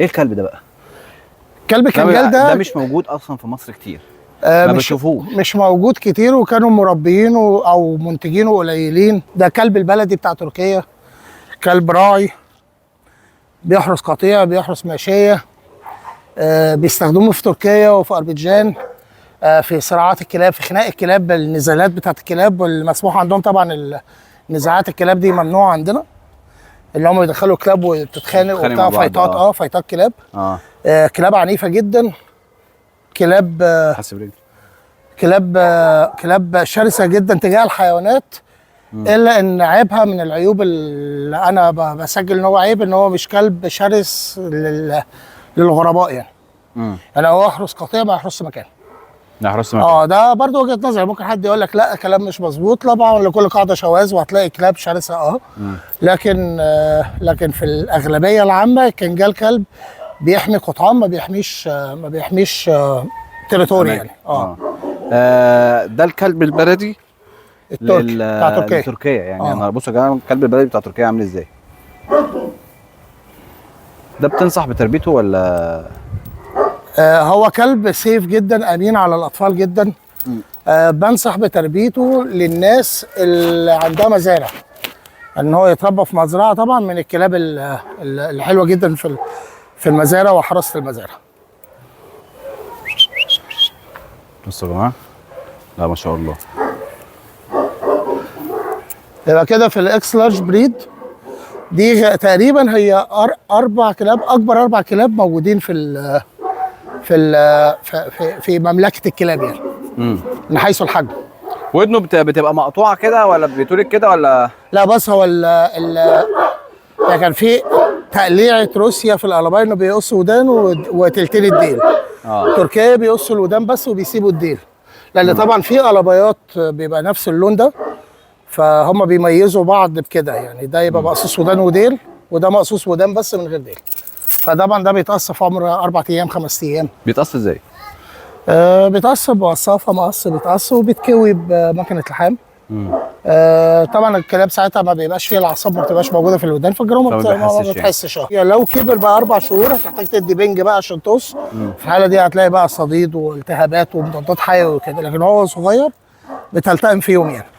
ايه الكلب ده بقى؟ كلب كنجال ده مش موجود اصلا في مصر كتير. ما بشوفوش. مش موجود كتير، وكانوا مربيينه او منتجينه قليلين. ده كلب البلدي بتاع تركيا، كلب راعي بيحرس قطيع، بيحرس ماشيه. بيستخدموه في تركيا وفي أربيجان، في صراعات الكلاب، في خناق الكلاب، النزالات بتاعت الكلاب والمسموح عندهم. طبعا نزاعات الكلاب دي ممنوعه عندنا، اللي هم يدخلوا كلاب وتتخانق وبتاع، فايتات. فايتات كلاب. كلاب عنيفه جدا، كلاب حاسس برجلي. كلاب شرسه جدا تجاه الحيوانات. الا ان عيبها من العيوب اللي انا بسجل ان هو عيب، ان هو مش كلب شرس للغرباء يعني. يعني هو يحرس قطيع ما يحرسش مكان. يحرس مكان. ده برضو وجهه نظري. ممكن حد يقول لك لا كلام مش مظبوط، طبعا لكل قاعده شواذ، وهتلاقي كلاب شرسه. لكن في الاغلبيه العامه الكنجال كلب بيحمي قطعان، ما بيحميش تريتوري يعني. ده الكلب البلدي التركي بتاع تركيا. تركيا يعني. انا بصوا يا جماعه الكلب البلدي بتاع تركيا عامل ازاي. ده بتنصح بتربيته ولا؟ هو كلب سيف جدا، امين على الاطفال جدا. بنصح بتربيته للناس اللي عندها مزارع، ان هو يتربى في مزرعه، طبعا من الكلاب الحلوه جدا في المزارع وحراسه المزارع. بصوا يا جماعه، لا ما شاء الله. يبقى كده في الاكس لارج بريد دي تقريبا هي 4 كلاب، اكبر 4 كلاب موجودين في مملكه الكلاب يعني. من حيث الحجم. ودنه بتبقى مقطوعه كده ولا بتولد كده ولا؟ لا بص، هو كان في تقليعه روسيا في الالباينو بيقصوا ودان وتلتين الديل. تركيا بيقصوا الودان بس وبيسيبوا الديل، لان طبعا في البايات بيبقى نفس اللون ده، فهم بيميزوا بعض بكده يعني. ده يبقى مقصوص ودان وديل، وده مقصوص ودان بس من غير ديل. فطبعا ده بيتقص في عمر 4 ايام 5 ايام. بيتقص ازاي؟ بيتقص بوصافه مقص، بيتقص وبيتكوي بمكنه لحام. طبعا الكلاب ساعتها ما بيبقاش فيه الاعصاب، ما بتبقاش موجوده في الودان، فالجرومه ما بتحسش يعني. لو كبر بقى 4 شهور هتحتاج تدي بنج بقى عشان تقص. في الحاله دي هتلاقي بقى صديد والتهابات ومضادات حيوي وكده، لكن هو صغير بتلتئم في يوم يعني.